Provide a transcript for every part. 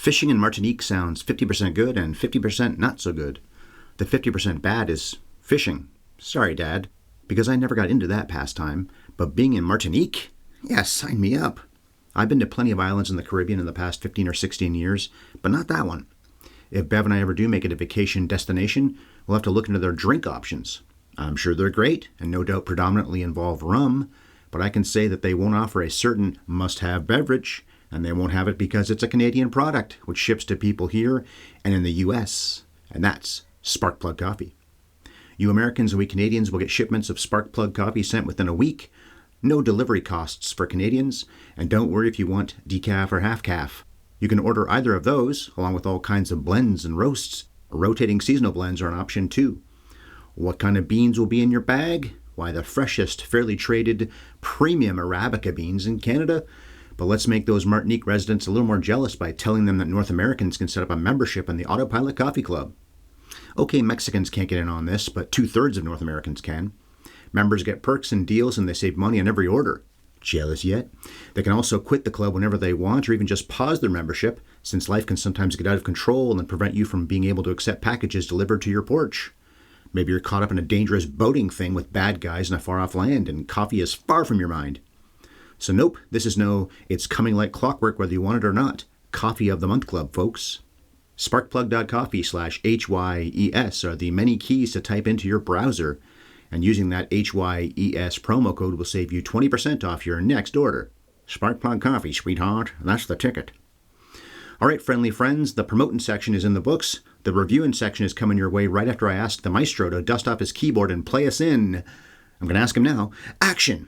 Fishing in Martinique sounds 50% good and 50% not so good. The 50% bad is fishing. Sorry, Dad, because I never got into that pastime. But being in Martinique? Yes, sign me up. I've been to plenty of islands in the Caribbean in the past 15 or 16 years, but not that one. If Bev and I ever do make it a vacation destination, we'll have to look into their drink options. I'm sure they're great, and no doubt predominantly involve rum, but I can say that they won't offer a certain must-have beverage, and they won't have it because it's a Canadian product, which ships to people here and in the U.S., and that's Sparkplug coffee. You Americans and we Canadians will get shipments of Sparkplug coffee sent within a week. No delivery costs for Canadians, and don't worry if you want decaf or half-calf. You can order either of those, along with all kinds of blends and roasts. Rotating seasonal blends are an option too. What kind of beans will be in your bag? Why, the freshest, fairly traded, premium Arabica beans in Canada. But let's make those Martinique residents a little more jealous by telling them that North Americans can set up a membership in the Autopilot Coffee Club. Okay, Mexicans can't get in on this, but 2/3 of North Americans can. Members get perks and deals and they save money on every order. Jealous yet? They can also quit the club whenever they want or even just pause their membership, since life can sometimes get out of control and prevent you from being able to accept packages delivered to your porch. Maybe you're caught up in a dangerous boating thing with bad guys in a far-off land and coffee is far from your mind. So nope, this is no it's coming like clockwork whether you want it or not. Coffee of the Month Club, folks. Sparkplug.coffee/HYES are the many keys to type into your browser, and using that HYES promo code will save you 20% off your next order. Sparkplug coffee, sweetheart. That's the ticket. All right, friendly friends, the promoting section is in the books. The reviewing section is coming your way right after I ask the maestro to dust off his keyboard and play us in. I'm going to ask him now. Action!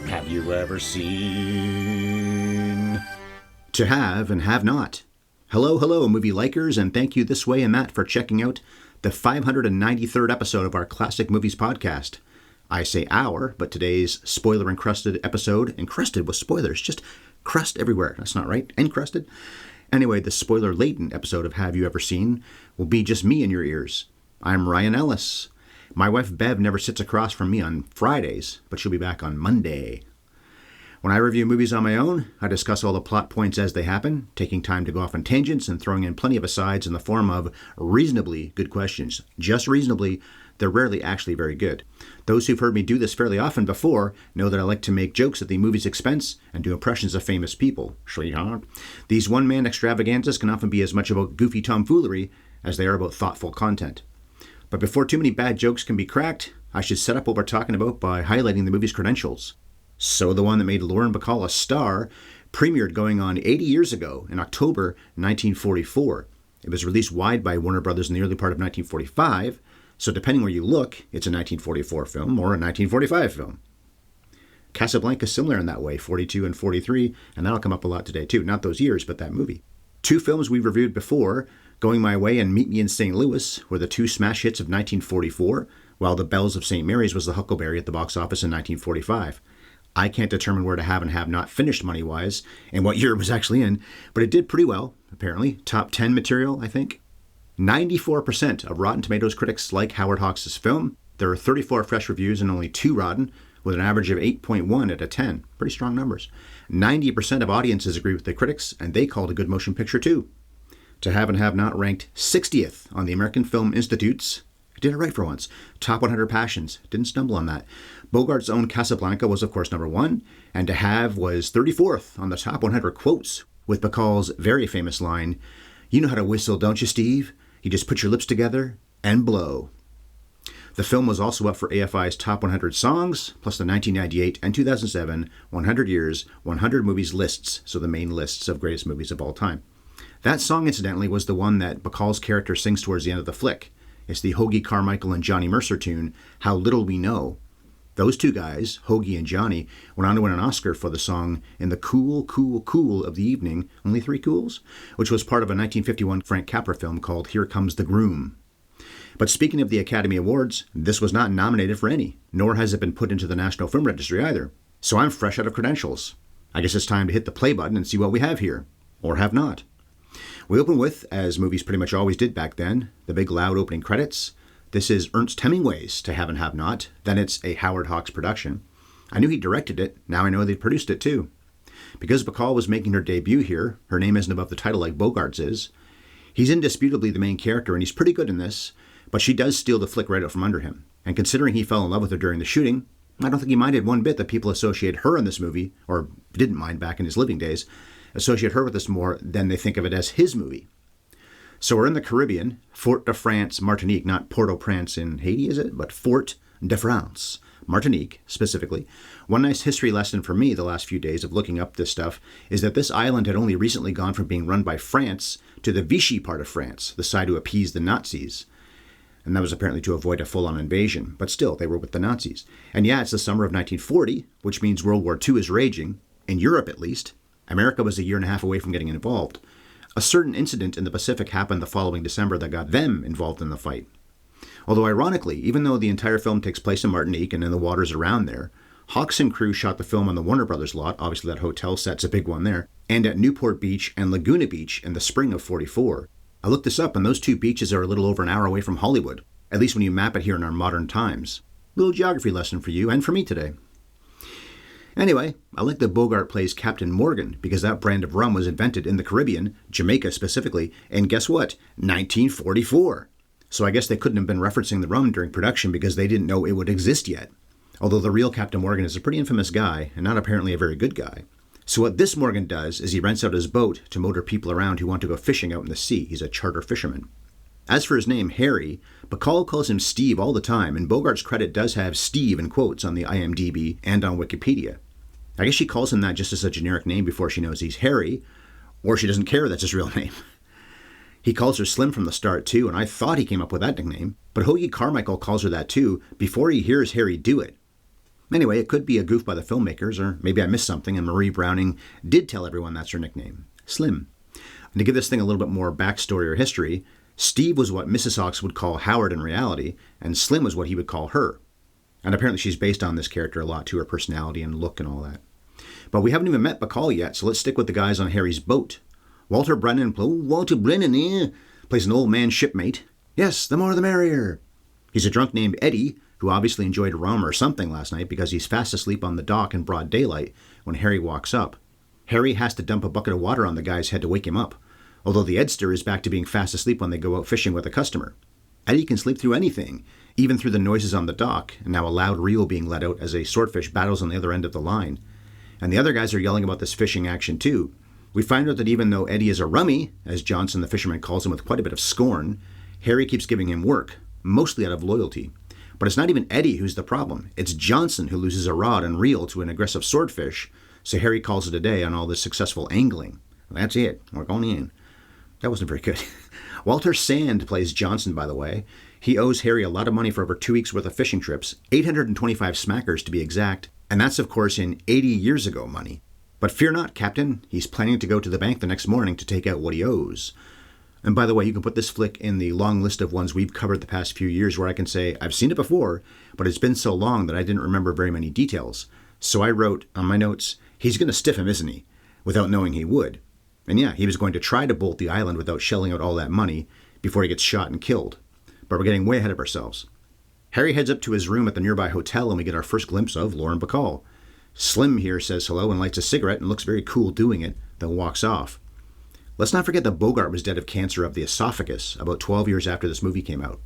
Have you ever seen To Have and Have Not? Hello, movie likers, and thank you this way and that for checking out the 593rd episode of our Classic Movies podcast. I say our, but today's spoiler-encrusted episode, encrusted with spoilers, just crust everywhere. That's not right. Encrusted. Anyway, the spoiler-laden episode of Have You Ever Seen will be just me in your ears. I'm Ryan Ellis. My wife Bev never sits across from me on Fridays, but she'll be back on Monday. When I review movies on my own, I discuss all the plot points as they happen, taking time to go off on tangents and throwing in plenty of asides in the form of reasonably good questions. Just reasonably, they're rarely actually very good. Those who've heard me do this fairly often before know that I like to make jokes at the movie's expense and do impressions of famous people. Sweetheart. These one-man extravaganzas can often be as much about goofy tomfoolery as they are about thoughtful content. But before too many bad jokes can be cracked, I should set up what we're talking about by highlighting the movie's credentials. So the one that made Lauren Bacall a star premiered going on 80 years ago in October 1944. It was released wide by Warner Brothers in the early part of 1945, so depending where you look, it's a 1944 film or a 1945 film. Casablanca is similar in that way, 42 and 43, and that'll come up a lot today too. Not those years, but that movie. Two films we've reviewed before, Going My Way and Meet Me in St. Louis, were the two smash hits of 1944, while The Bells of St. Mary's was the huckleberry at the box office in 1945. I can't determine where To Have and Have Not finished money-wise and what year it was actually in, but it did pretty well, apparently. Top 10 material, I think. 94% of Rotten Tomatoes critics like Howard Hawks' film. There are 34 fresh reviews and only 2 rotten, with an average of 8.1 out of 10. Pretty strong numbers. 90% of audiences agree with the critics, and they called it a good motion picture too. To Have and Have Not ranked 60th on the American Film Institute's, I did it right for once, Top 100 Passions. Didn't stumble on that. Bogart's own Casablanca was, of course, number 1, and To Have was 34th on the Top 100 Quotes, with Bacall's very famous line, "You know how to whistle, don't you, Steve? You just put your lips together and blow." The film was also up for AFI's Top 100 Songs, plus the 1998 and 2007 100 Years, 100 Movies lists, so the main lists of greatest movies of all time. That song, incidentally, was the one that Bacall's character sings towards the end of the flick. It's the Hoagie Carmichael and Johnny Mercer tune, How Little We Know. Those two guys, Hoagie and Johnny, went on to win an Oscar for the song In the Cool, Cool, Cool of the Evening, only 3 cools, which was part of a 1951 Frank Capra film called Here Comes the Groom. But speaking of the Academy Awards, this was not nominated for any, nor has it been put into the National Film Registry either. So I'm fresh out of credentials. I guess it's time to hit the play button and see what we have here. Or have not. We open with, as movies pretty much always did back then, the big loud opening credits, This is Ernest Hemingway's To Have and Have Not. Then it's a Howard Hawks production. I knew he directed it. Now I know they produced it too. Because Bacall was making her debut here, her name isn't above the title like Bogart's is. He's indisputably the main character, and he's pretty good in this, but she does steal the flick right out from under him. And considering he fell in love with her during the shooting, I don't think he minded one bit that people associate her in this movie, or didn't mind back in his living days, associate her with this more than they think of it as his movie. So we're in the Caribbean, Fort de France, Martinique, not Port-au-Prince in Haiti, is it? But Fort de France, Martinique, specifically. One nice history lesson for me the last few days of looking up this stuff is that this island had only recently gone from being run by France to the Vichy part of France, the side who appeased the Nazis. And that was apparently to avoid a full-on invasion, but still, they were with the Nazis. And yeah, it's the summer of 1940, which means World War II is raging, in Europe at least. America was a year and a half away from getting involved. A certain incident in the Pacific happened the following December that got them involved in the fight. Although ironically, even though the entire film takes place in Martinique and in the waters around there, Hawks and crew shot the film on the Warner Brothers lot, obviously that hotel set's a big one there, and at Newport Beach and Laguna Beach in the spring of '44. I looked this up, and those two beaches are a little over an hour away from Hollywood, at least when you map it here in our modern times. Little geography lesson for you and for me today. Anyway, I like that Bogart plays Captain Morgan because that brand of rum was invented in the Caribbean, Jamaica specifically, and guess what? 1944. So I guess they couldn't have been referencing the rum during production because they didn't know it would exist yet. Although the real Captain Morgan is a pretty infamous guy, and not apparently a very good guy. So what this Morgan does is he rents out his boat to motor people around who want to go fishing out in the sea. He's a charter fisherman. As for his name, Harry, Bacall calls him Steve all the time, and Bogart's credit does have Steve in quotes on the IMDb and on Wikipedia. I guess she calls him that just as a generic name before she knows he's Harry, or she doesn't care that's his real name. He calls her Slim from the start too, and I thought he came up with that nickname, but Hoagie Carmichael calls her that too before he hears Harry do it. Anyway, it could be a goof by the filmmakers, or maybe I missed something and Marie Browning did tell everyone that's her nickname, Slim. And to give this thing a little bit more backstory or history, Steve was what Mrs. Hawks would call Howard in reality, and Slim was what he would call her. And apparently she's based on this character a lot too, her personality and look and all that. But we haven't even met Bacall yet, so let's stick with the guys on Harry's boat. Walter Brennan plays an old man shipmate. Yes, the more the merrier. He's a drunk named Eddie, who obviously enjoyed rum or something last night because he's fast asleep on the dock in broad daylight when Harry walks up. Harry has to dump a bucket of water on the guy's head to wake him up, although the Edster is back to being fast asleep when they go out fishing with a customer. Eddie can sleep through anything, even through the noises on the dock, and now a loud reel being let out as a swordfish battles on the other end of the line. And the other guys are yelling about this fishing action too. We find out that even though Eddie is a rummy, as Johnson the fisherman calls him with quite a bit of scorn, Harry keeps giving him work, mostly out of loyalty. But it's not even Eddie who's the problem. It's Johnson who loses a rod and reel to an aggressive swordfish, so Harry calls it a day on all this successful angling. That's it. We're going in. That wasn't very good. Walter Sand plays Johnson, by the way. He owes Harry a lot of money for over 2 weeks' worth of fishing trips, 825 smackers to be exact, and that's, of course, in 80 years ago money. But fear not, Captain. He's planning to go to the bank the next morning to take out what he owes. And by the way, you can put this flick in the long list of ones we've covered the past few years where I can say, I've seen it before, but it's been so long that I didn't remember very many details. So I wrote on my notes, he's going to stiff him, isn't he? Without knowing he would. And yeah, he was going to try to bolt the island without shelling out all that money before he gets shot and killed. But we're getting way ahead of ourselves. Harry heads up to his room at the nearby hotel and we get our first glimpse of Lauren Bacall. Slim here says hello and lights a cigarette and looks very cool doing it, then walks off. Let's not forget that Bogart was dead of cancer of the esophagus about 12 years after this movie came out.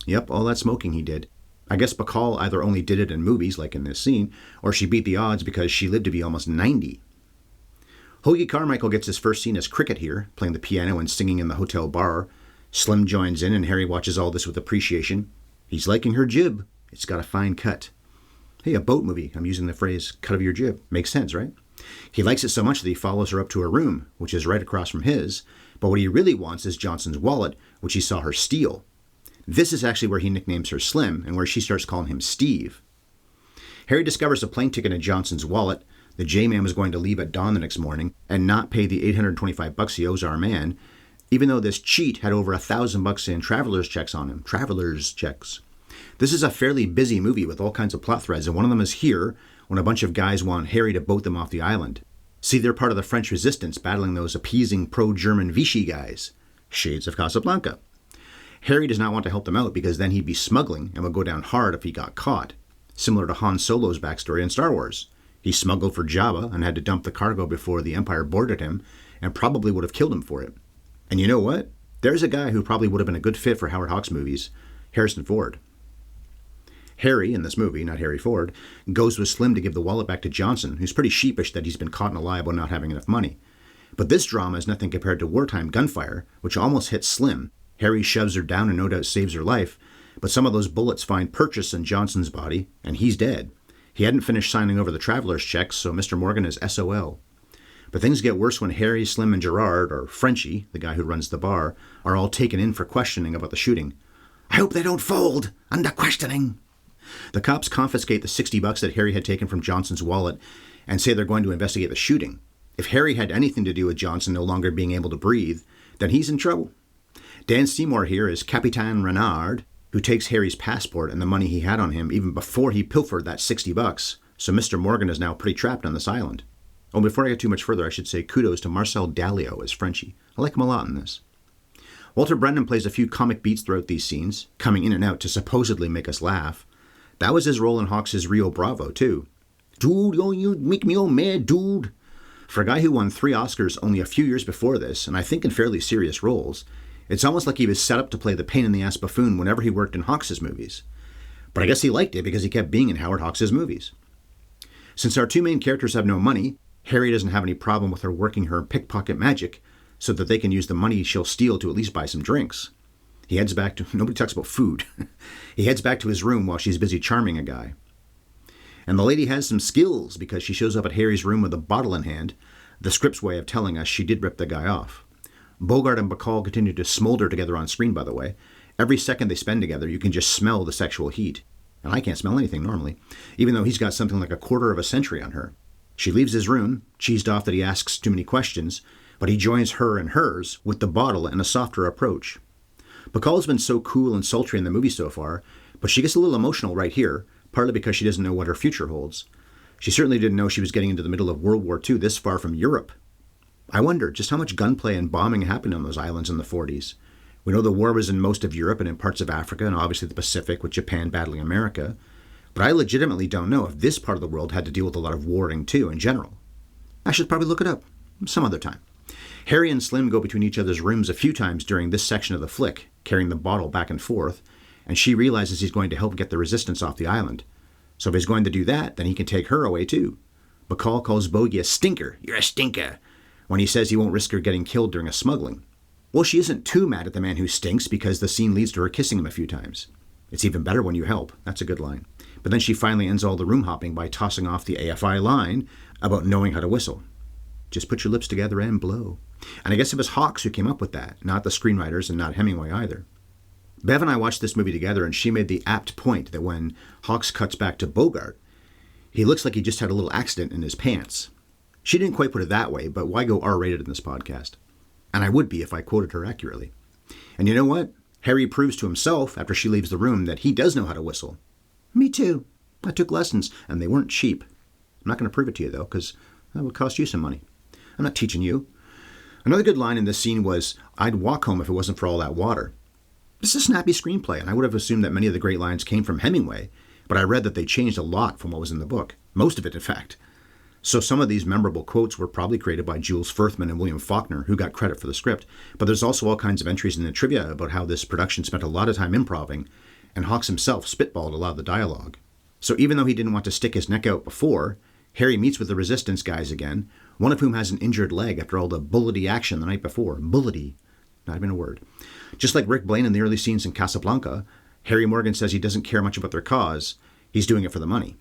Yep, all that smoking he did. I guess Bacall either only did it in movies, like in this scene, or she beat the odds because she lived to be almost 90. Hoagie Carmichael gets his first scene as Cricket here, playing the piano and singing in the hotel bar. Slim joins in and Harry watches all this with appreciation. He's liking her jib. It's got a fine cut. Hey, a boat movie. I'm using the phrase, cut of your jib. Makes sense, right? He likes it so much that he follows her up to her room, which is right across from his, but what he really wants is Johnson's wallet, which he saw her steal. This is actually where he nicknames her Slim, and where she starts calling him Steve. Harry discovers a plane ticket in Johnson's wallet. The J-Man was going to leave at dawn the next morning, and not pay the $825 he owes our man, even though this cheat had over $1,000 in traveler's checks on him. Traveler's checks. This is a fairly busy movie with all kinds of plot threads, and one of them is here, when a bunch of guys want Harry to boat them off the island. See, they're part of the French resistance battling those appeasing pro-German Vichy guys. Shades of Casablanca. Harry does not want to help them out because then he'd be smuggling and would go down hard if he got caught. Similar to Han Solo's backstory in Star Wars. He smuggled for Jabba and had to dump the cargo before the Empire boarded him and probably would have killed him for it. And you know what? There's a guy who probably would have been a good fit for Howard Hawks movies, Harrison Ford. Harry, in this movie, not Harry Ford, goes with Slim to give the wallet back to Johnson, who's pretty sheepish that he's been caught in a lie about not having enough money. But this drama is nothing compared to wartime gunfire, which almost hits Slim. Harry shoves her down and no doubt saves her life, but some of those bullets find purchase in Johnson's body, and he's dead. He hadn't finished signing over the traveler's checks, so Mr. Morgan is SOL. But things get worse when Harry, Slim, and Gerard, or Frenchie, the guy who runs the bar, are all taken in for questioning about the shooting. I hope they don't fold under questioning. The cops confiscate the $60 that Harry had taken from Johnson's wallet and say they're going to investigate the shooting. If Harry had anything to do with Johnson no longer being able to breathe, then he's in trouble. Dan Seymour here is Capitan Renard, who takes Harry's passport and the money he had on him even before he pilfered that $60, so Mr. Morgan is now pretty trapped on this island. Oh, before I get too much further, I should say kudos to Marcel Dalio as Frenchie. I like him a lot in this. Walter Brennan plays a few comic beats throughout these scenes, coming in and out to supposedly make us laugh. That was his role in Hawks' Rio Bravo, too. Dude, you make me all mad, dude. For a guy who won 3 Oscars only a few years before this, and I think in fairly serious roles, it's almost like he was set up to play the pain-in-the-ass buffoon whenever he worked in Hawks' movies. But I guess he liked it because he kept being in Howard Hawks' movies. Since our 2 main characters have no money, Harry doesn't have any problem with her working her pickpocket magic so that they can use the money she'll steal to at least buy some drinks. He heads back to... Nobody talks about food. He heads back to his room while she's busy charming a guy. And the lady has some skills because she shows up at Harry's room with a bottle in hand, the script's way of telling us she did rip the guy off. Bogart and Bacall continue to smolder together on screen, by the way. Every second they spend together, you can just smell the sexual heat. And I can't smell anything normally, even though he's got something like a quarter of a century on her. She leaves his room, cheesed off that he asks too many questions, but he joins her and hers with the bottle and a softer approach. Bacall's been so cool and sultry in the movie so far, but she gets a little emotional right here, partly because she doesn't know what her future holds. She certainly didn't know she was getting into the middle of World War II this far from Europe. I wonder just how much gunplay and bombing happened on those islands in the 40s. We know the war was in most of Europe and in parts of Africa and obviously the Pacific with Japan battling America, but I legitimately don't know if this part of the world had to deal with a lot of warring too in general. I should probably look it up some other time. Harry and Slim go between each other's rooms a few times during this section of the flick, carrying the bottle back and forth, and she realizes he's going to help get the resistance off the island. So if he's going to do that, then he can take her away too. Bacall calls Bogie a stinker. You're a stinker. When he says he won't risk her getting killed during a smuggling. Well, she isn't too mad at the man who stinks because the scene leads to her kissing him a few times. It's even better when you help. That's a good line. But then she finally ends all the room hopping by tossing off the AFI line about knowing how to whistle. Just put your lips together and blow. And I guess it was Hawks who came up with that, not the screenwriters and not Hemingway either. Bev and I watched this movie together and she made the apt point that when Hawks cuts back to Bogart, he looks like he just had a little accident in his pants. She didn't quite put it that way, but why go R-rated in this podcast? And I would be if I quoted her accurately. And you know what? Harry proves to himself after she leaves the room that he does know how to whistle. Me too. I took lessons and they weren't cheap. I'm not going to prove it to you though, because that would cost you some money. I'm not teaching you. Another good line in this scene was, I'd walk home if it wasn't for all that water. This is a snappy screenplay, and I would have assumed that many of the great lines came from Hemingway, but I read that they changed a lot from what was in the book. Most of it, in fact. So some of these memorable quotes were probably created by Jules Furthman and William Faulkner, who got credit for the script, but there's also all kinds of entries in the trivia about how this production spent a lot of time improvising, and Hawks himself spitballed a lot of the dialogue. So even though he didn't want to stick his neck out before, Harry meets with the resistance guys again, one of whom has an injured leg after all the bullety action the night before. Bullety. Not even a word. Just like Rick Blaine in the early scenes in Casablanca, Harry Morgan says he doesn't care much about their cause. He's doing it for the money.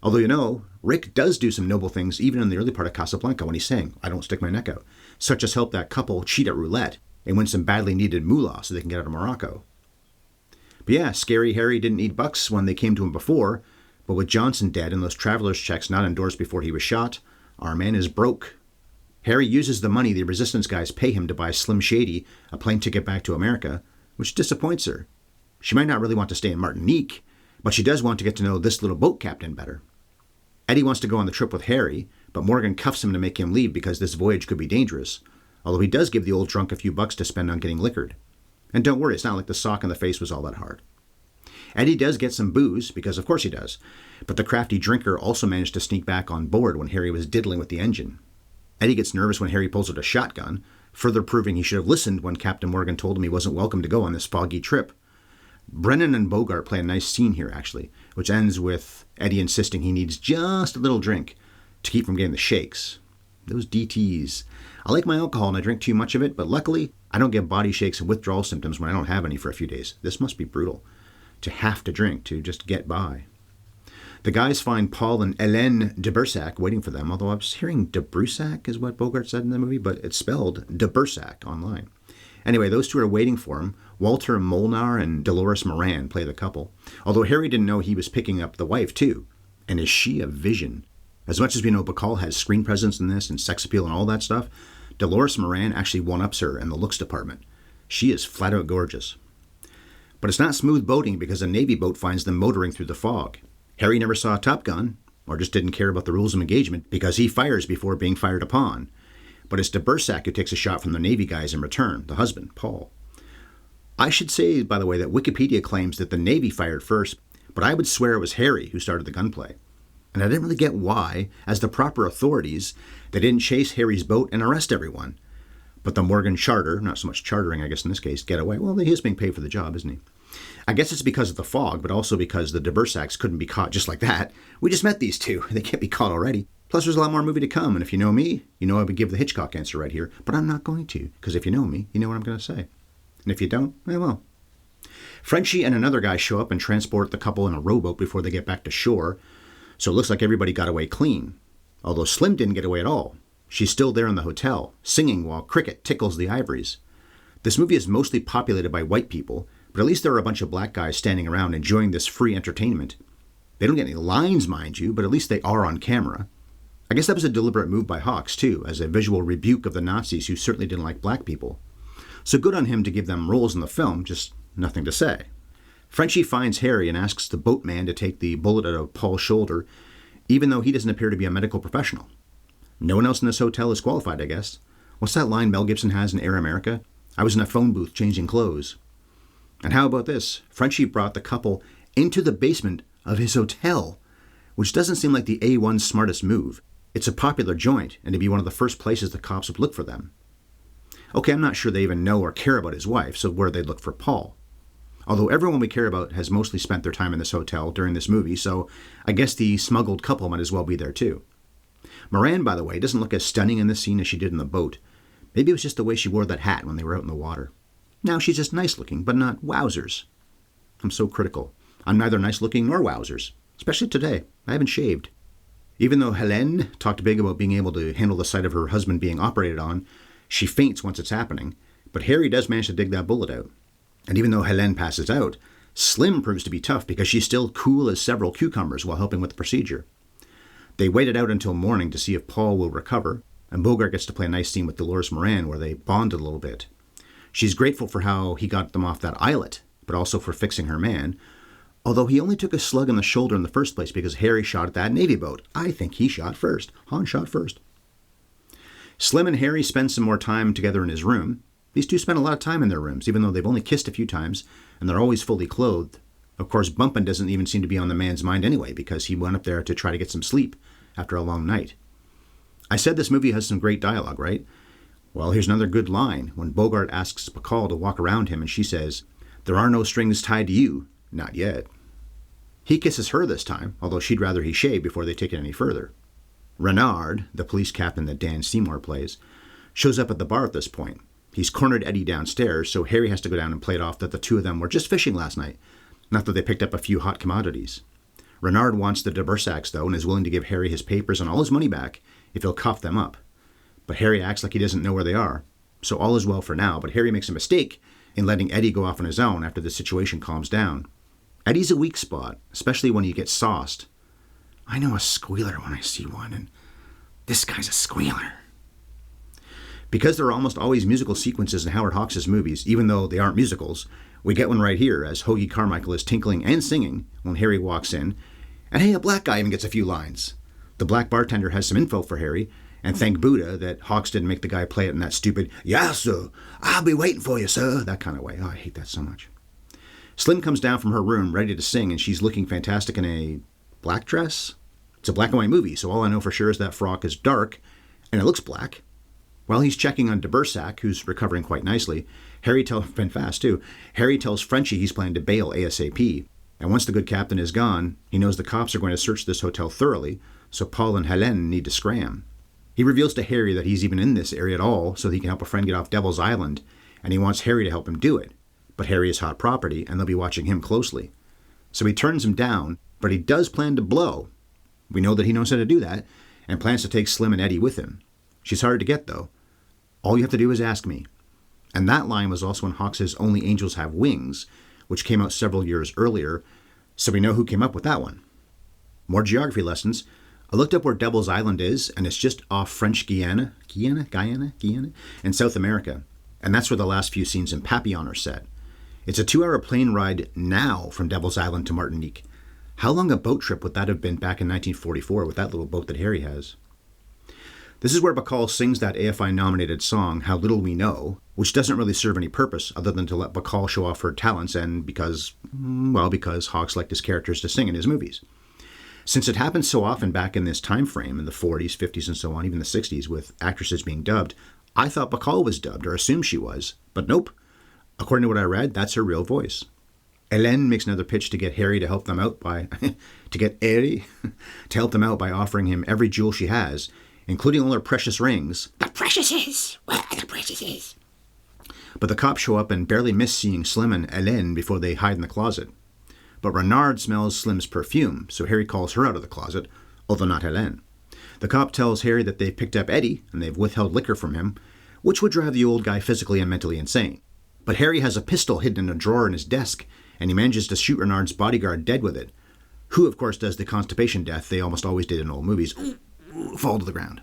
Although, you know, Rick does do some noble things even in the early part of Casablanca when he's saying, I don't stick my neck out, such as help that couple cheat at roulette and win some badly needed moolah so they can get out of Morocco. But yeah, Scary Harry didn't need bucks when they came to him before, but with Johnson dead and those traveler's checks not endorsed before he was shot, our man is broke. Harry uses the money the resistance guys pay him to buy Slim Shady a plane ticket back to America, which disappoints her. She might not really want to stay in Martinique, but she does want to get to know this little boat captain better. Eddie wants to go on the trip with Harry, but Morgan cuffs him to make him leave because this voyage could be dangerous, although he does give the old drunk a few bucks to spend on getting liquored. And don't worry, it's not like the sock in the face was all that hard. Eddie does get some booze, because of course he does, but the crafty drinker also managed to sneak back on board when Harry was diddling with the engine. Eddie gets nervous when Harry pulls out a shotgun, further proving he should have listened when Captain Morgan told him he wasn't welcome to go on this foggy trip. Brennan and Bogart play a nice scene here, actually, which ends with Eddie insisting he needs just a little drink to keep from getting the shakes. Those DTs. I like my alcohol and I drink too much of it, but luckily I don't get body shakes and withdrawal symptoms when I don't have any for a few days. This must be brutal, to have to drink to just get by. The guys find Paul and Hélène de Bersac waiting for them, although I was hearing de Brusac is what Bogart said in the movie, but it's spelled de Bersac online. Anyway, those two are waiting for him. Walter Molnar and Dolores Moran play the couple, although Harry didn't know he was picking up the wife too. And is she a vision? As much as we know Bacall has screen presence in this and sex appeal and all that stuff, Dolores Moran actually one-ups her in the looks department. She is flat out gorgeous. But it's not smooth boating because a Navy boat finds them motoring through the fog. Harry never saw Top Gun, or just didn't care about the rules of engagement because he fires before being fired upon. But it's de Bersac who takes a shot from the Navy guys in return, the husband, Paul. I should say, by the way, that Wikipedia claims that the Navy fired first, but I would swear it was Harry who started the gunplay. And I didn't really get why, as the proper authorities, they didn't chase Harry's boat and arrest everyone. But the Morgan charter, not so much chartering, I guess in this case, get away. Well, he is being paid for the job, isn't he? I guess it's because of the fog, but also because the de Bersacs couldn't be caught just like that. We just met these two. They can't be caught already. Plus, there's a lot more movie to come, and if you know me, you know I would give the Hitchcock answer right here, but I'm not going to, because if you know me, you know what I'm going to say. And if you don't, well. Frenchie and another guy show up and transport the couple in a rowboat before they get back to shore, so it looks like everybody got away clean. Although Slim didn't get away at all. She's still there in the hotel, singing while Cricket tickles the ivories. This movie is mostly populated by white people, but at least there are a bunch of black guys standing around enjoying this free entertainment. They don't get any lines, mind you, but at least they are on camera. I guess that was a deliberate move by Hawks, too, as a visual rebuke of the Nazis who certainly didn't like black people. So good on him to give them roles in the film, just nothing to say. Frenchie finds Harry and asks the boatman to take the bullet out of Paul's shoulder, even though he doesn't appear to be a medical professional. No one else in this hotel is qualified, I guess. What's that line Mel Gibson has in Air America? I was in a phone booth changing clothes. And how about this? Frenchie brought the couple into the basement of his hotel, which doesn't seem like the A1's smartest move. It's a popular joint, and it'd be one of the first places the cops would look for them. Okay, I'm not sure they even know or care about his wife, so where they'd look for Paul. Although everyone we care about has mostly spent their time in this hotel during this movie, so I guess the smuggled couple might as well be there too. Moran, by the way, doesn't look as stunning in this scene as she did in the boat. Maybe it was just the way she wore that hat when they were out in the water. Now she's just nice looking, but not wowzers. I'm so critical. I'm neither nice looking nor wowzers, especially today. I haven't shaved. Even though Hélène talked big about being able to handle the sight of her husband being operated on, she faints once it's happening, but Harry does manage to dig that bullet out. And even though Hélène passes out, Slim proves to be tough because she's still cool as several cucumbers while helping with the procedure. They waited out until morning to see if Paul will recover, and Bogart gets to play a nice scene with Dolores Moran where they bond a little bit. She's grateful for how he got them off that islet, but also for fixing her man, although he only took a slug in the shoulder in the first place because Harry shot at that Navy boat. I think he shot first. Han shot first. Slim and Harry spend some more time together in his room. These two spend a lot of time in their rooms, even though they've only kissed a few times, and they're always fully clothed. Of course, bumping doesn't even seem to be on the man's mind anyway, because he went up there to try to get some sleep after a long night. I said this movie has some great dialogue, right? Well, here's another good line, when Bogart asks Bacall to walk around him, and she says, "There are no strings tied to you, not yet." He kisses her this time, although she'd rather he shave before they take it any further. Renard, the police captain that Dan Seymour plays, shows up at the bar at this point. He's cornered Eddie downstairs, so Harry has to go down and play it off that the two of them were just fishing last night, not that they picked up a few hot commodities. Renard wants the de Bersacs, though, and is willing to give Harry his papers and all his money back if he'll cough them up. But Harry acts like he doesn't know where they are, so all is well for now, but Harry makes a mistake in letting Eddie go off on his own after the situation calms down. Eddie's a weak spot, especially when he gets sauced. I know a squealer when I see one, and this guy's a squealer. Because there are almost always musical sequences in Howard Hawks' movies, even though they aren't musicals, we get one right here as Hoagie Carmichael is tinkling and singing when Harry walks in. And hey, a black guy even gets a few lines. The black bartender has some info for Harry, And thank Buddha that Hawks didn't make the guy play it in that stupid, "Yeah, sir, I'll be waiting for you, sir," that kind of way. Oh, I hate that so much. Slim comes down from her room ready to sing, and she's looking fantastic in a black dress. It's a black and white movie, so all I know for sure is that frock is dark, and it looks black. While he's checking on de Bersac, who's recovering quite nicely, Harry tells Frenchie he's planning to bail ASAP. And once the good captain is gone, he knows the cops are going to search this hotel thoroughly, so Paul and Helene need to scram. He reveals to Harry that he's even in this area at all so he can help a friend get off Devil's Island, and he wants Harry to help him do it. But Harry is hot property, and they'll be watching him closely. So he turns him down, but he does plan to blow. We know that he knows how to do that, and plans to take Slim and Eddie with him. She's hard to get, though. All you have to do is ask me. And that line was also in Hawks' Only Angels Have Wings, which came out several years earlier, so we know who came up with that one. More geography lessons. I looked up where Devil's Island is, and it's just off French Guiana in South America. And that's where the last few scenes in Papillon are set. It's a 2-hour plane ride now from Devil's Island to Martinique. How long a boat trip would that have been back in 1944 with that little boat that Harry has? This is where Bacall sings that AFI-nominated song, How Little We Know, which doesn't really serve any purpose other than to let Bacall show off her talents and because Hawks liked his characters to sing in his movies. Since it happened so often back in this time frame, in the 40s, 50s, and so on, even the 60s, with actresses being dubbed, I thought Bacall was dubbed, or assumed she was, but nope. According to what I read, that's her real voice. Helene makes another pitch to get Harry to help them out by offering him every jewel she has, including all her precious rings. The preciouses! Where are the preciouses? But the cops show up and barely miss seeing Slim and Helene before they hide in the closet. But Renard smells Slim's perfume, so Harry calls her out of the closet, although not Helene. The cop tells Harry that they've picked up Eddie and they've withheld liquor from him, which would drive the old guy physically and mentally insane. But Harry has a pistol hidden in a drawer in his desk, and he manages to shoot Renard's bodyguard dead with it, who of course does the constipation death they almost always did in old movies, fall to the ground.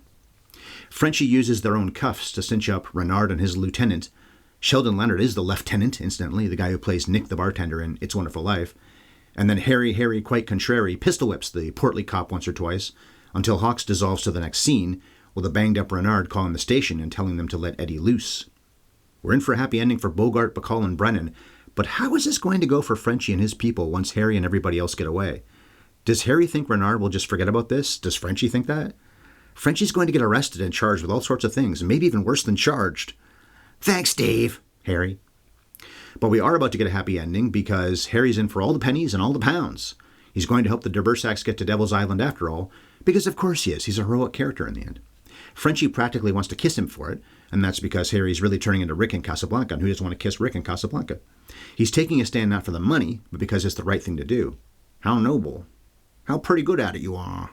Frenchie uses their own cuffs to cinch up Renard and his lieutenant. Sheldon Leonard is the lieutenant, incidentally, the guy who plays Nick the bartender in It's Wonderful Life. And then Harry, quite contrary, pistol whips the portly cop once or twice, until Hawks dissolves to the next scene, with a banged-up Renard calling the station and telling them to let Eddie loose. We're in for a happy ending for Bogart, Bacall, and Brennan, but how is this going to go for Frenchie and his people once Harry and everybody else get away? Does Harry think Renard will just forget about this? Does Frenchie think that? Frenchie's going to get arrested and charged with all sorts of things, and maybe even worse than charged. Thanks, Dave, Harry. But we are about to get a happy ending because Harry's in for all the pennies and all the pounds. He's going to help the de Bersacs get to Devil's Island after all, because of course he is. He's a heroic character in the end. Frenchie practically wants to kiss him for it, and that's because Harry's really turning into Rick in Casablanca, and who doesn't want to kiss Rick in Casablanca? He's taking a stand not for the money, but because it's the right thing to do. How noble. How pretty good at it you are.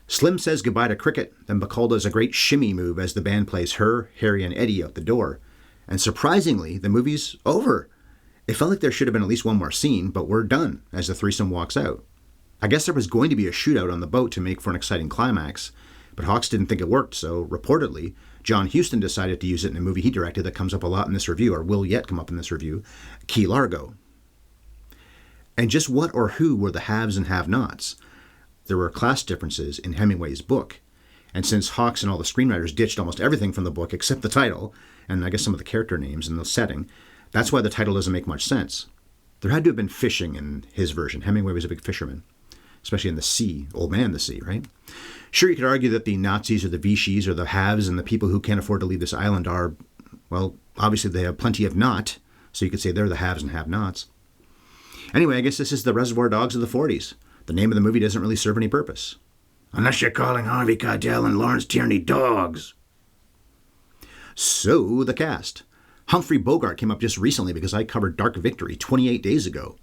Slim says goodbye to Cricket, then Bacall does a great shimmy move as the band plays her, Harry, and Eddie out the door. And surprisingly, the movie's over. It felt like there should have been at least one more scene, but we're done as the threesome walks out. I guess there was going to be a shootout on the boat to make for an exciting climax, but Hawks didn't think it worked, so reportedly, John Huston decided to use it in a movie he directed that comes up a lot in this review, or will yet come up in this review, Key Largo. And just what or who were the haves and have-nots? There were class differences in Hemingway's book, and since Hawks and all the screenwriters ditched almost everything from the book except the title, and I guess some of the character names and the setting, that's why the title doesn't make much sense. There had to have been fishing in his version. Hemingway was a big fisherman, especially in the sea, old man in the sea, right? Sure, you could argue that the Nazis or the Vichys or the haves and the people who can't afford to leave this island are, well, obviously they have plenty of not, so you could say they're the haves and have-nots. Anyway, I guess this is the Reservoir Dogs of the 40s. The name of the movie doesn't really serve any purpose. Unless you're calling Harvey Keitel and Lawrence Tierney dogs. So, the cast. Humphrey Bogart came up just recently because I covered Dark Victory 28 days ago.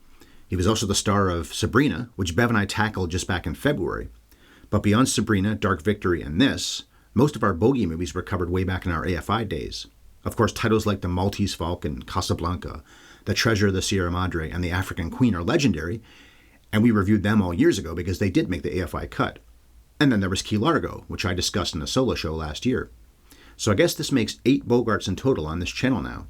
He was also the star of Sabrina, which Bev and I tackled just back in February. But beyond Sabrina, Dark Victory, and this, most of our Bogie movies were covered way back in our AFI days. Of course, titles like The Maltese Falcon, Casablanca, The Treasure of the Sierra Madre, and The African Queen are legendary, and we reviewed them all years ago because they did make the AFI cut. And then there was Key Largo, which I discussed in a solo show last year. So I guess this makes 8 Bogarts in total on this channel now.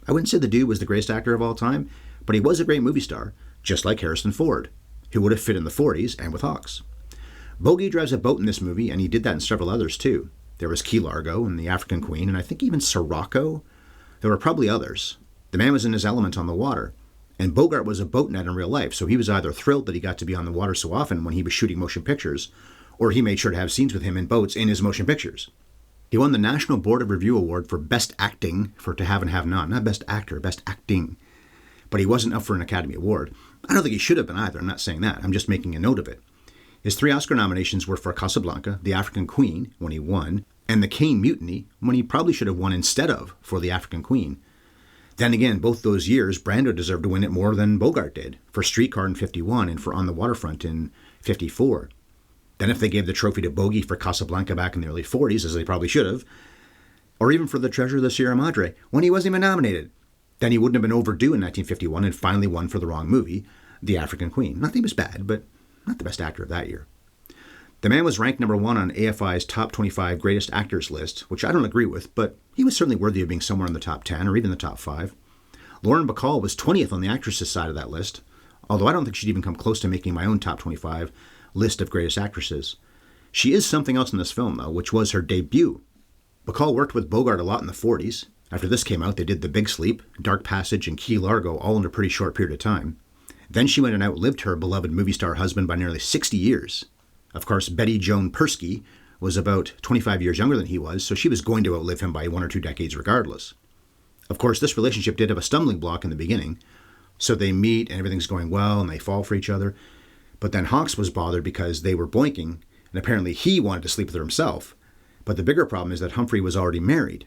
I wouldn't say the dude was the greatest actor of all time, but he was a great movie star, just like Harrison Ford, who would have fit in the 40s and with Hawks. Bogie drives a boat in this movie, and he did that in several others too. There was Key Largo and the African Queen, and I think even Sirocco. There were probably others. The man was in his element on the water. And Bogart was a boat nut in real life, so he was either thrilled that he got to be on the water so often when he was shooting motion pictures, or he made sure to have scenes with him in boats in his motion pictures. He won the National Board of Review Award for Best Acting for To Have and Have Not Best Actor, Best Acting. But he wasn't up for an Academy Award. I don't think he should have been either, I'm not saying that, I'm just making a note of it. His 3 Oscar nominations were for Casablanca, The African Queen, when he won, and The Caine Mutiny, when he probably should have won instead of for The African Queen. Then again, both those years, Brando deserved to win it more than Bogart did, for Streetcar in 51 and for On the Waterfront in 54. Then if they gave the trophy to Bogie for Casablanca back in the early 40s, as they probably should have, or even for The Treasure of the Sierra Madre, when he wasn't even nominated, then he wouldn't have been overdue in 1951 and finally won for the wrong movie, The African Queen. Not that he was bad, but not the best actor of that year. The man was ranked number 1 on AFI's top 25 greatest actors list, which I don't agree with, but he was certainly worthy of being somewhere in the top 10 or even the top 5. Lauren Bacall was 20th on the actresses side of that list, although I don't think she'd even come close to making my own top 25 list of greatest actresses. She is something else in this film, though, which was her debut. Bacall worked with Bogart a lot in the 40s. After this came out, they did The Big Sleep, Dark Passage, and Key Largo all in a pretty short period of time. Then she went and outlived her beloved movie star husband by nearly 60 years. Of course, Betty Joan Persky was about 25 years younger than he was, so she was going to outlive him by 1 or 2 decades regardless. Of course, this relationship did have a stumbling block in the beginning, so they meet and everything's going well and they fall for each other. But then Hawks was bothered because they were boinking, and apparently he wanted to sleep with her himself. But the bigger problem is that Humphrey was already married.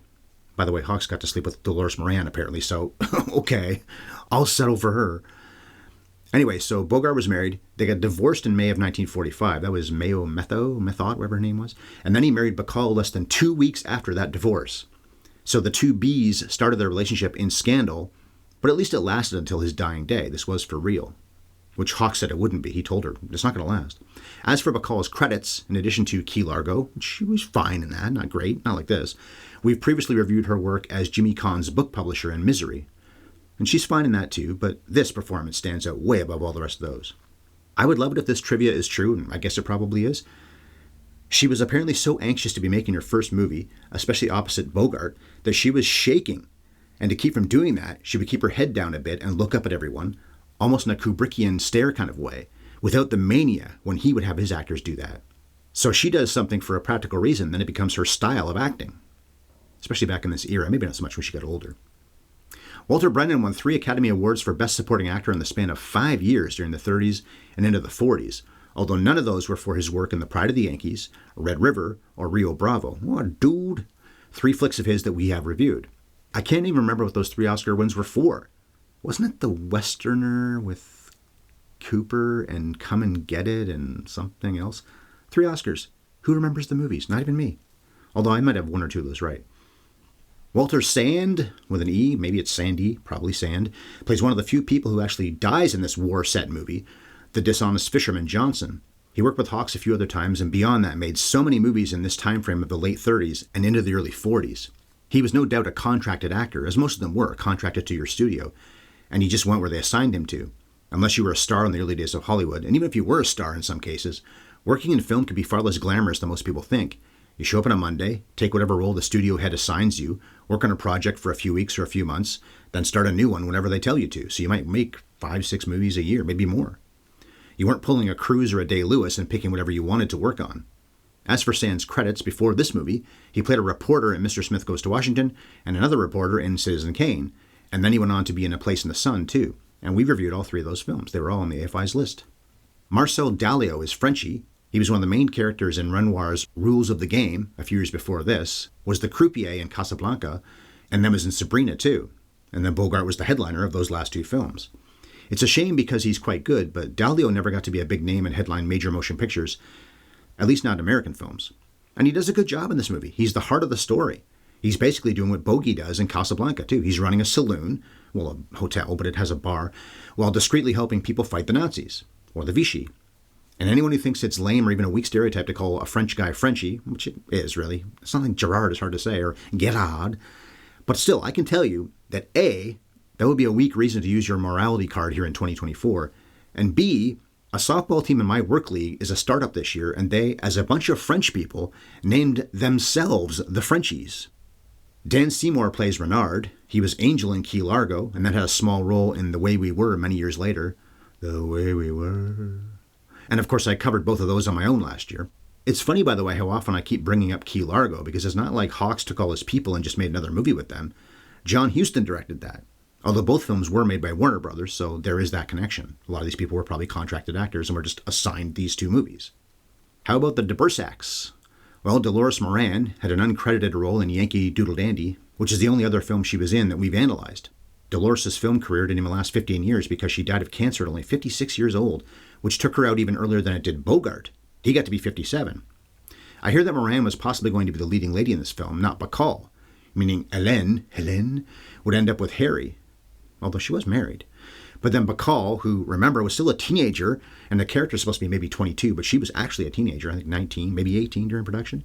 By the way, Hawks got to sleep with Dolores Moran apparently, so okay, I'll settle for her. Anyway, so Bogart was married. They got divorced in May of 1945. That was Method, whatever her name was. And then he married Bacall less than 2 weeks after that divorce. So the two Bs started their relationship in scandal, but at least it lasted until his dying day. This was for real, which Hawk said it wouldn't be. He told her, it's not going to last. As for Bacall's credits, in addition to Key Largo, she was fine in that, not great, not like this, we've previously reviewed her work as Jimmy Cahn's book publisher in Misery. And she's fine in that too, but this performance stands out way above all the rest of those. I would love it if this trivia is true, and I guess it probably is. She was apparently so anxious to be making her first movie, especially opposite Bogart, that she was shaking. And to keep from doing that, she would keep her head down a bit and look up at everyone, almost in a Kubrickian stare kind of way, without the mania when he would have his actors do that. So she does something for a practical reason, then it becomes her style of acting. Especially back in this era, maybe not so much when she got older. Walter Brennan won 3 Academy Awards for Best Supporting Actor in the span of 5 years during the 30s and into the 40s, although none of those were for his work in The Pride of the Yankees, Red River, or Rio Bravo. What dude! 3 flicks of his that we have reviewed. I can't even remember what those 3 Oscar wins were for. Wasn't it The Westerner with Cooper and Come and Get It and something else? 3 Oscars. Who remembers the movies? Not even me. Although I might have 1 or 2 of those right. Walter Sand, with an E, maybe it's Sandy, probably Sand, plays one of the few people who actually dies in this war-set movie, the dishonest fisherman Johnson. He worked with Hawks a few other times, and beyond that made so many movies in this time frame of the late 30s and into the early 40s. He was no doubt a contracted actor, as most of them were, contracted to your studio, and he just went where they assigned him to. Unless you were a star in the early days of Hollywood, and even if you were a star in some cases, working in film can be far less glamorous than most people think. You show up on a Monday, take whatever role the studio head assigns you, work on a project for a few weeks or a few months, then start a new one whenever they tell you to. So you might make 5-6 movies a year, maybe more. You weren't pulling a Cruise or a Day-Lewis and picking whatever you wanted to work on. As for Sand's credits, before this movie, he played a reporter in Mr. Smith Goes to Washington and another reporter in Citizen Kane, and then he went on to be in A Place in the Sun, too. And we've reviewed all 3 of those films. They were all on the AFI's list. Marcel Dalio is Frenchie. He was one of the main characters in Renoir's Rules of the Game, a few years before this, was the croupier in Casablanca, and then was in Sabrina too. And then Bogart was the headliner of those last 2 films. It's a shame because he's quite good, but Dalio never got to be a big name and headline major motion pictures, at least not American films. And he does a good job in this movie. He's the heart of the story. He's basically doing what Bogie does in Casablanca too. He's running a saloon, well, a hotel, but it has a bar, while discreetly helping people fight the Nazis, or the Vichy. And anyone who thinks it's lame or even a weak stereotype to call a French guy Frenchy, which it is really, it's not like Gerard is hard to say, or Gerard, but still, I can tell you that A, that would be a weak reason to use your morality card here in 2024, and B, A softball team in my work league is a startup this year, and they, as a bunch of French people, named themselves the Frenchies. Dan Seymour plays Renard. He was Angel in Key Largo, and then had a small role in The Way We Were many years later. The Way We Were. And of course, I covered both of those on my own last year. It's funny, by the way, how often I keep bringing up Key Largo, because it's not like Hawks took all his people and just made another movie with them. John Huston directed that. Although both films were made by Warner Brothers, so there is that connection. A lot of these people were probably contracted actors and were just assigned these two movies. How about the de Bersacs? Well, Dolores Moran had an uncredited role in Yankee Doodle Dandy, which is the only other film she was in that we've analyzed. Dolores' film career didn't even last 15 years because she died of cancer at only 56 years old, which took her out even earlier than it did Bogart. He got to be 57. I hear that Moran was possibly going to be the leading lady in this film, not Bacall, meaning Helene, would end up with Harry, although she was married. But then Bacall, who, remember, was still a teenager, and the character's supposed to be maybe 22, but she was actually a teenager, I think 19, maybe 18 during production.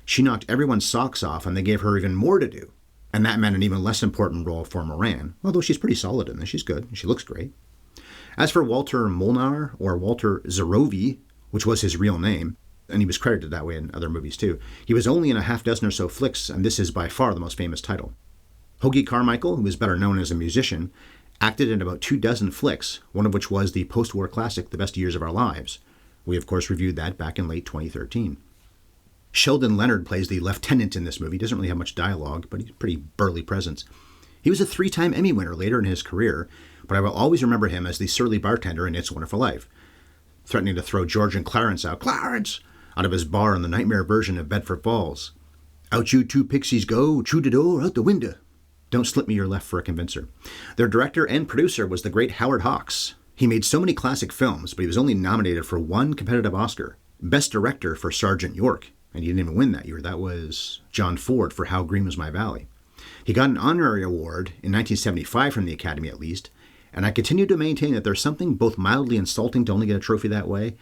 She knocked everyone's socks off, and they gave her even more to do. And that meant an even less important role for Moran, although she's pretty solid in this. She's good, and she looks great. As for Walter Molnar, or Walter Zerovi, which was his real name, and he was credited that way in other movies too, he was only in a half dozen or so flicks, and this is by far the most famous title. Hoagie Carmichael, who was better known as a musician, acted in about 24 flicks, one of which was the post-war classic The Best Years of Our Lives. We, of course, reviewed that back in late 2013. Sheldon Leonard plays the lieutenant in this movie. He doesn't really have much dialogue, but he's a pretty burly presence. He was a 3-time Emmy winner later in his career, but I will always remember him as the surly bartender in It's a Wonderful Life, threatening to throw George and Clarence out of his bar in the nightmare version of Bedford Falls. Out you two pixies go, through the door, out the window. Don't slip me your left for a convincer. Their director and producer was the great Howard Hawks. He made so many classic films, but he was only nominated for one competitive Oscar, Best Director for Sergeant York, and he didn't even win that year. That was John Ford for How Green Was My Valley. He got an honorary award in 1975 from the Academy at least, and I continue to maintain that there's something both mildly insulting to only get a trophy that way,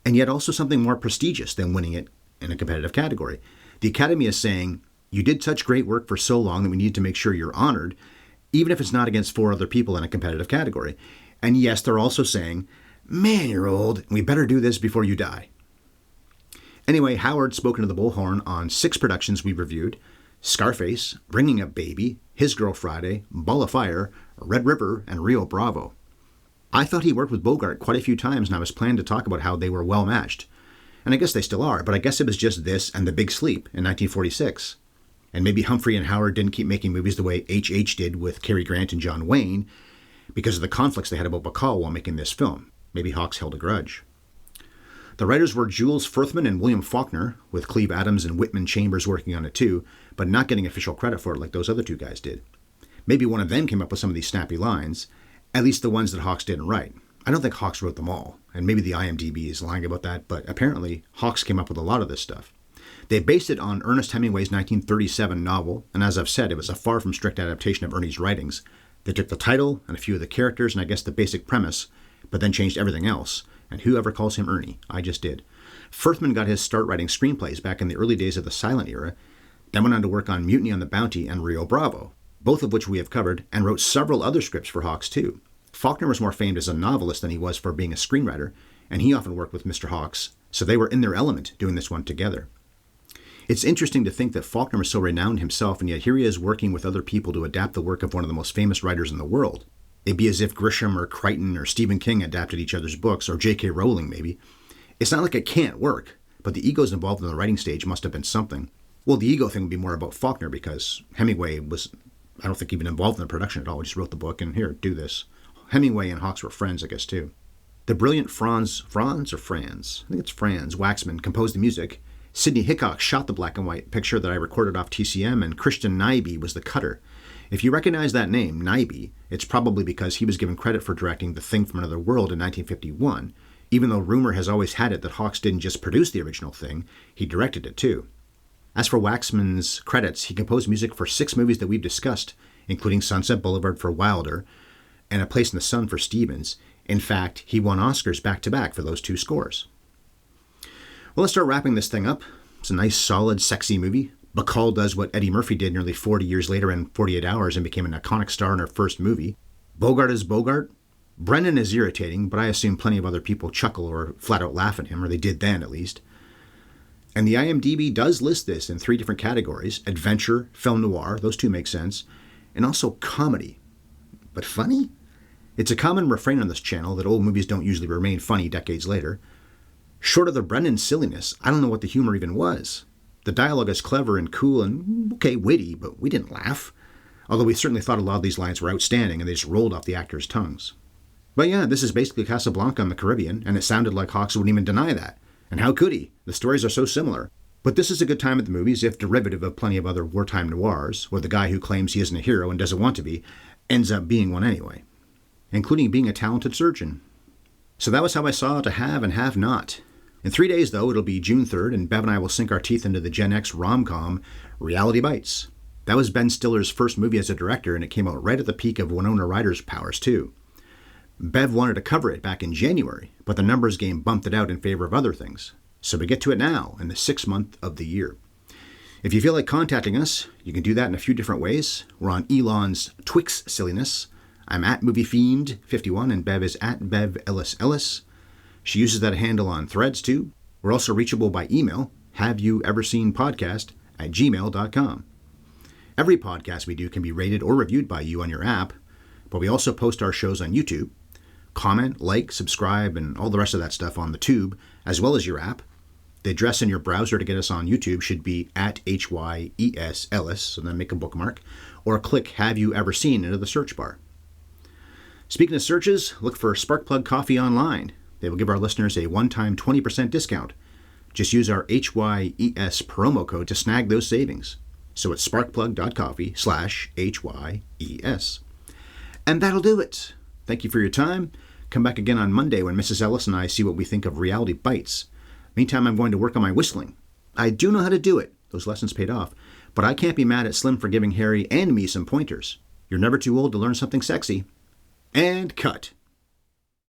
and yet also something more prestigious than winning it in a competitive category. The Academy is saying, you did such great work for so long that we need to make sure you're honored, even if it's not against 4 other people in a competitive category. And yes, they're also saying, man, you're old, and we better do this before you die. Anyway, Howard spoke into the bullhorn on 6 productions we reviewed: Scarface, Bringing Up Baby, His Girl Friday, Ball of Fire, Red River, and Rio Bravo. I thought he worked with Bogart quite a few times, and I was planning to talk about how they were well matched. And I guess they still are, but I guess it was just this and The Big Sleep in 1946. And maybe Humphrey and Howard didn't keep making movies the way H.H. did with Cary Grant and John Wayne because of the conflicts they had about Bacall while making this film. Maybe Hawks held a grudge. The writers were Jules Furthman and William Faulkner, with Cleve Adams and Whitman Chambers working on it too, but not getting official credit for it like those other 2 guys did. Maybe one of them came up with some of these snappy lines, at least the ones that Hawks didn't write. I don't think Hawks wrote them all, and maybe the IMDb is lying about that, but apparently Hawks came up with a lot of this stuff. They based it on Ernest Hemingway's 1937 novel, and as I've said, it was a far from strict adaptation of Ernie's writings. They took the title and a few of the characters and I guess the basic premise, but then changed everything else. And whoever calls him Ernie, I just did. Furthman got his start writing screenplays back in the early days of the silent era, then went on to work on Mutiny on the Bounty and Rio Bravo, both of which we have covered, and wrote several other scripts for Hawks too. Faulkner was more famed as a novelist than he was for being a screenwriter, and he often worked with Mr. Hawks, so they were in their element doing this one together. It's interesting to think that Faulkner was so renowned himself, and yet here he is working with other people to adapt the work of one of the most famous writers in the world. It'd be as if Grisham or Crichton or Stephen King adapted each other's books, or J.K. Rowling maybe. It's not like it can't work, but the egos involved in the writing stage must have been something. Well, the ego thing would be more about Faulkner because Hemingway was, I don't think, even involved in the production at all. He just wrote the book and here, do this. Hemingway and Hawks were friends, I guess, too. The brilliant Franz Waxman composed the music. Sidney Hickok shot the black and white picture that I recorded off TCM, and Christian Nyby was the cutter. If you recognize that name, Nyby, it's probably because he was given credit for directing The Thing from Another World in 1951, even though rumor has always had it that Hawks didn't just produce the original Thing, he directed it too. As for Waxman's credits, he composed music for 6 movies that we've discussed, including Sunset Boulevard for Wilder and A Place in the Sun for Stevens. In fact, he won Oscars back-to-back for those 2 scores. Well, let's start wrapping this thing up. It's a nice, solid, sexy movie. Bacall does what Eddie Murphy did nearly 40 years later in 48 Hours and became an iconic star in her first movie. Bogart is Bogart. Brennan is irritating, but I assume plenty of other people chuckle or flat out laugh at him, or they did then at least. And the IMDb does list this in 3 different categories: adventure, film noir, those 2 make sense, and also comedy. But funny? It's a common refrain on this channel that old movies don't usually remain funny decades later. Short of the Brennan silliness, I don't know what the humor even was. The dialogue is clever and cool and, okay, witty, but we didn't laugh. Although we certainly thought a lot of these lines were outstanding and they just rolled off the actors' tongues. But yeah, this is basically Casablanca in the Caribbean, and it sounded like Hawks wouldn't even deny that. And how could he? The stories are so similar. But this is a good time at the movies, if derivative of plenty of other wartime noirs, where the guy who claims he isn't a hero and doesn't want to be, ends up being one anyway. Including being a talented surgeon. So that was how I saw To Have and Have Not. In 3 days, though, it'll be June 3rd, and Bev and I will sink our teeth into the Gen X rom-com Reality Bites. That was Ben Stiller's first movie as a director, and it came out right at the peak of Winona Ryder's powers, too. Bev wanted to cover it back in January, but the numbers game bumped it out in favor of other things. So we get to it now, in the 6th month of the year. If you feel like contacting us, you can do that in a few different ways. We're on Elon's Twix silliness. I'm at MovieFiend51, and Bev is at Bev Ellis Ellis. She uses that handle on Threads, too. We're also reachable by email, haveyoueverseenpodcast@gmail.com. Every podcast we do can be rated or reviewed by you on your app, but we also post our shows on YouTube. Comment, like, subscribe, and all the rest of that stuff on the tube, as well as your app. The address in your browser to get us on YouTube should be at HYES Ellis, so then make a bookmark, or click Have You Ever Seen into the search bar. Speaking of searches, look for Sparkplug Coffee online. They will give our listeners a one-time 20% discount. Just use our HYES promo code to snag those savings. So it's sparkplug.coffee/HYES. And that'll do it. Thank you for your time. Come back again on Monday when Mrs. Ellis and I see what we think of Reality Bites. Meantime, I'm going to work on my whistling. I do know how to do it. Those lessons paid off. But I can't be mad at Slim for giving Harry and me some pointers. You're never too old to learn something sexy. And cut.